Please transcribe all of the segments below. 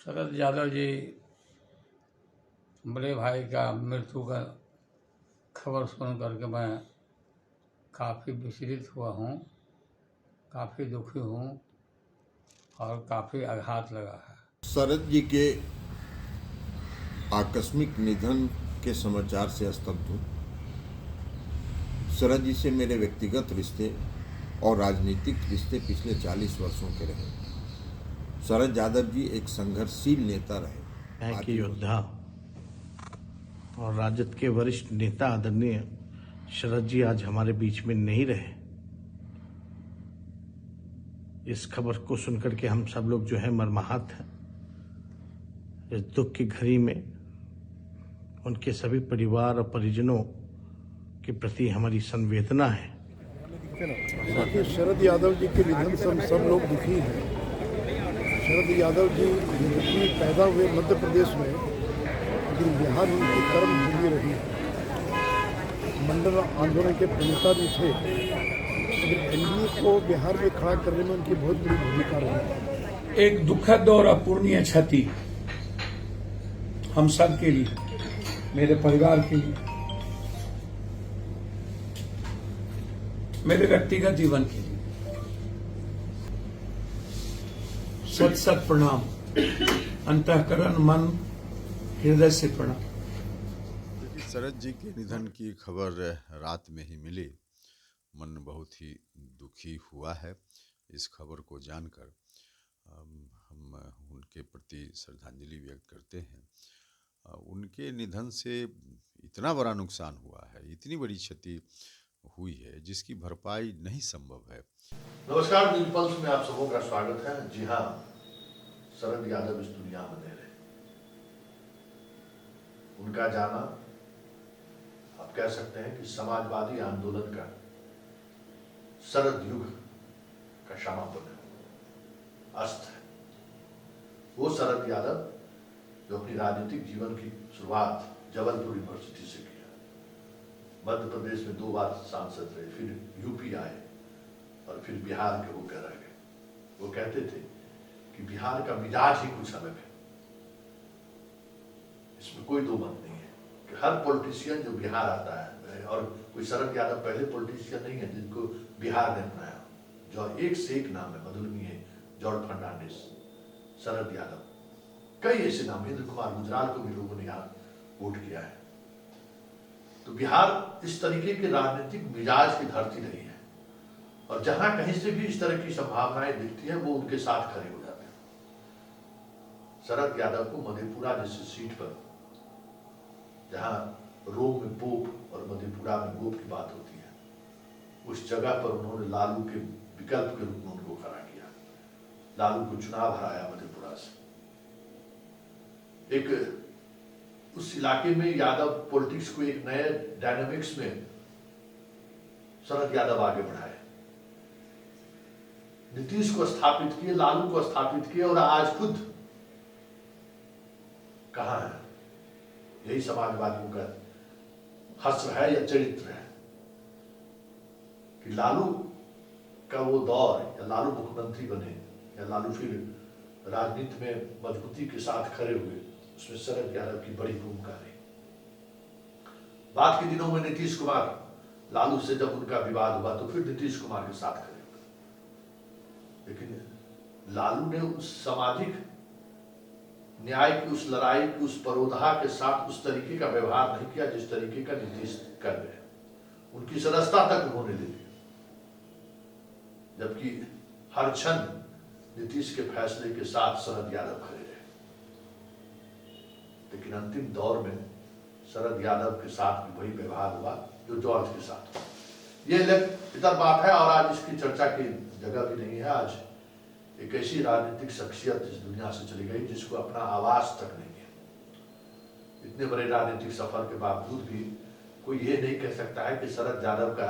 शरद यादव जी बड़े भाई का मृत्यु का खबर सुन करके मैं काफ़ी विचलित हुआ हूँ, काफ़ी दुखी हूँ और काफ़ी आघात लगा है। शरद जी के आकस्मिक निधन के समाचार से स्तब्ध हूँ। शरद जी से मेरे व्यक्तिगत रिश्ते और राजनीतिक रिश्ते पिछले 40 वर्षों के रहे। शरद यादव जी एक संघर्षशील नेता रहे, के योद्धा और राजद के वरिष्ठ नेता आदरणीय शरद जी आज हमारे बीच में नहीं रहे। इस खबर को सुनकर के हम सब लोग जो है मर्माहत हैं। इस दुख की घड़ी में उनके सभी परिवार और परिजनों के प्रति हमारी संवेदना है। देखिए, शरद यादव जी के निधन से हम सब लोग दुखी हैं। शरद यादव जी यद्यपि पैदा हुए मध्य प्रदेश में, लेकिन बिहार में उनकी कर्मभूमि रही है। मंडल आंदोलन के प्रणेता भी थे, लेकिन एनडीए को बिहार में खड़ा करने में उनकी बहुत बड़ी भूमिका रही। एक दुखद और अपूरणीय क्षति हम सब के लिए, मेरे परिवार के लिए, मेरे व्यक्तिगत जीवन के लिए। सत सत प्रणाम, अंतःकरण मन हृदय से प्रणाम। शरद जी के निधन की खबर रात में ही मिली। मन बहुत ही दुखी हुआ है इस खबर को जानकर। हम उनके प्रति श्रद्धांजलि व्यक्त करते हैं। उनके निधन से इतना बड़ा नुकसान हुआ है, इतनी बड़ी क्षति हुई है जिसकी भरपाई नहीं संभव है। नमस्कार, न्यूज पल्स में आप सबों का स्वागत है। जी हाँ, शरद यादव इस दुनिया में नहीं रहे। उनका जाना आप कह सकते हैं कि समाजवादी आंदोलन का शरद युग का समापन है, अस्त है। वो शरद यादव जो अपनी राजनीतिक जीवन की शुरुआत जबलपुर यूनिवर्सिटी से किया, मध्य प्रदेश में 2 बार सांसद रहे, फिर यूपी आए और फिर बिहार के होकर रह गए। वो कहते थे कि बिहार का मिजाज ही कुछ अलग है। इसमें कोई दो मत नहीं है कि हर पॉलिटिशियन जो बिहार आता है, और कोई शरद यादव पहले पॉलिटिशियन नहीं है जिनको बिहार ने अपनाया, जो एक से एक नाम है, मधुलमी है, जॉर्ज फर्नांडिस, शरद यादव, कई ऐसे नाम, इंद्र कुमार गुजराल को भी लोगों ने यहाँ वोट किया है। तो बिहार इस तरीके के राजनीतिक मिजाज की धरती रही है, और जहां कहीं से भी इस तरह की संभावनाएं दिखती है वो उनके साथ खड़े हो जाते हैं। शरद यादव को मधेपुरा जैसी सीट पर, जहां रोम में पोप और मधेपुरा में गोप की बात होती है, उस जगह पर उन्होंने लालू के विकल्प के रूप में उनको खड़ा किया। लालू को चुनाव हराया मधेपुरा से। एक उस इलाके में यादव पॉलिटिक्स को एक नए डायनामिक्स में शरद यादव आगे बढ़ाए, नीतीश को स्थापित किए, लालू को स्थापित किए, और आज खुद कहां है? यही समाजवादियों का हश्र है या चरित्र है कि लालू का वो दौर, या लालू मुख्यमंत्री बने, या लालू फिर राजनीति में मजबूती के साथ खड़े हुए, उसमें शरद यादव की बड़ी भूमिका रही। बाद के दिनों में नीतीश कुमार, लालू से जब उनका विवाद हुआ तो फिर नीतीश कुमार के साथ खड़े हुए, लेकिन लालू ने उस सामाजिक न्याय की उस लड़ाई की उस परोधा के साथ उस तरीके का व्यवहार नहीं किया जिस तरीके का नीतीश कर रहे। उनकी सदस्यता तक उन्होंने ले ली, जबकि हर क्षण नीतीश के फैसले के साथ शरद यादव खड़े रहे। लेकिन अंतिम दौर में शरद यादव के साथ भी वही व्यवहार हुआ जो जॉर्ज के साथ हुआ। ये इतर बात है, और आज इसकी चर्चा की जगह भी नहीं है। आज एक ऐसी राजनीतिक शख्सियत इस दुनिया से चली गई जिसको अपना आवाज तक नहीं है। इतने बड़े राजनीतिक सफर के बावजूद भी कोई ये नहीं कह सकता है कि शरद यादव का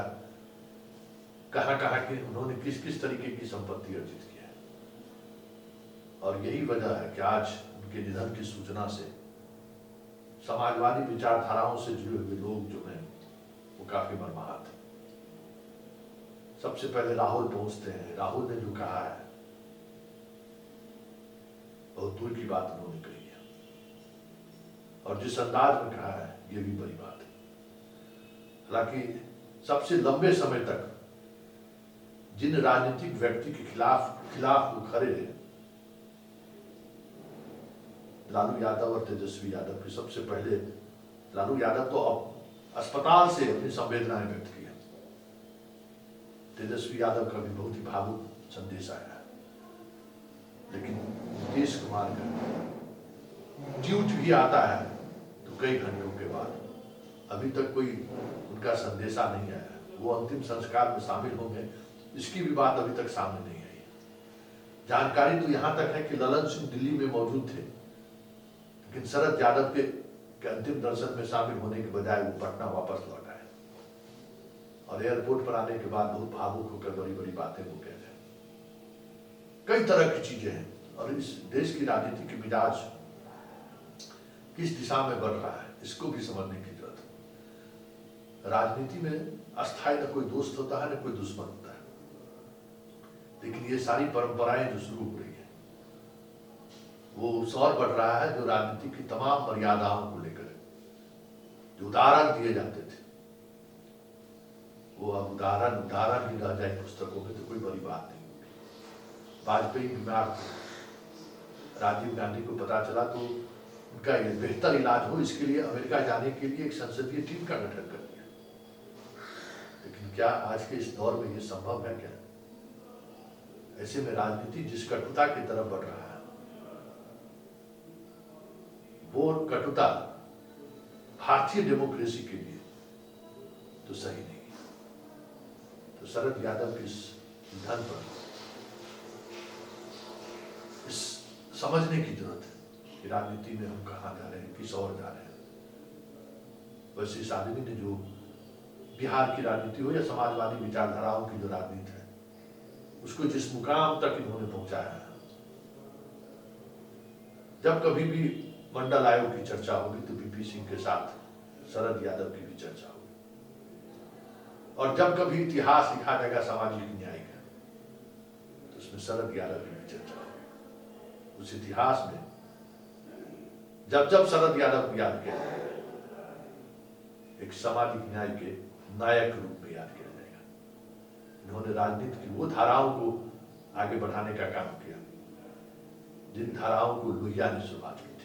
कहां की उन्होंने किस किस तरीके की संपत्ति अर्जित की है। और यही वजह है कि आज उनके निधन की सूचना से समाजवादी विचारधाराओं से जुड़े हुए लोग जो हैं वो काफी मर्माहत हैं। सबसे पहले राहुल पहुंचते हैं। राहुल ने जो कहा है बहुत दूर की बात उन्होंने कही है, और जिस अंदाज में कहा है ये भी बड़ी बात है। हालांकि सबसे लंबे समय तक जिन राजनीतिक व्यक्ति के खिलाफ वो खड़े रहे, लालू यादव और तेजस्वी यादव की, सबसे पहले लालू यादव तो अब अस्पताल से अपनी संवेदनाएं व्यक्त की, तेजस्वी यादव का भी बहुत ही भावुक संदेश आया है, लेकिन नीतीश कुमार का ट्वीट भी आता है तो कई घंटों के बाद, अभी तक कोई उनका संदेशा नहीं आया। वो अंतिम संस्कार में शामिल होंगे, इसकी भी बात अभी तक सामने नहीं आई। जानकारी तो यहां तक है कि ललन सिंह दिल्ली में मौजूद थे, लेकिन शरद यादव के अंतिम दर्शन में शामिल होने के बजाय वो पटना वापस लौट आए, और एयरपोर्ट पर आने के बाद बहुत भावुक होकर बड़ी बड़ी बातें वो कह रहे हैं। कई तरह की चीजें हैं, और इस देश की राजनीति की मिजाज किस दिशा में बढ़ रहा है इसको भी समझने की जरूरत है। राजनीति में अस्थायी न कोई दोस्त होता है न कोई दुश्मन होता है, लेकिन ये सारी परंपराएं जो शुरू हो रही है वो उस और बढ़ रहा है जो राजनीति की तमाम मर्यादाओं को लेकर जो उदाहरण दिए जाते थे, वो अब उदाहरण ही रह जाए पुस्तकों में तो कोई बड़ी बात नहीं होगी। वाजपेयी बीमार थे, राजीव गांधी को पता चला तो उनका ये बेहतर इलाज हो इसके लिए अमेरिका जाने के लिए एक संसदीय टीम का गठन कर दिया। लेकिन क्या आज के इस दौर में ये संभव है क्या? ऐसे में राजनीति जिस कटुता की तरफ बढ़ रहा है, वो कटुता भारतीय डेमोक्रेसी के लिए तो सही नहीं है। तो शरद यादव के इस निधन पर इस समझने की जरूरत है कि राजनीति में हम कहाँ जा रहे हैं, किस ओर जा रहे हैं। वैसे इस आदमी ने जो बिहार की राजनीति हो या समाजवादी विचारधाराओं की जो राजनीति है, उसको जिस मुकाम तक इन्होंने पहुंचाया है, जब कभी भी मंडल आयोग की चर्चा होगी तो वीपी सिंह के साथ शरद यादव की भी चर्चा होगी, और जब कभी इतिहास लिखा जाएगा सामाजिक न्याय का तो उसमें शरद यादव की भी चर्चा होगी। उस इतिहास में जब जब शरद यादव को याद किया जाएगा, एक सामाजिक न्याय के नायक रूप में याद किया जाएगा। इन्होंने राजनीति की वो धाराओं को आगे बढ़ाने का काम किया जिन धाराओं को लोहिया ने शुरुआत की।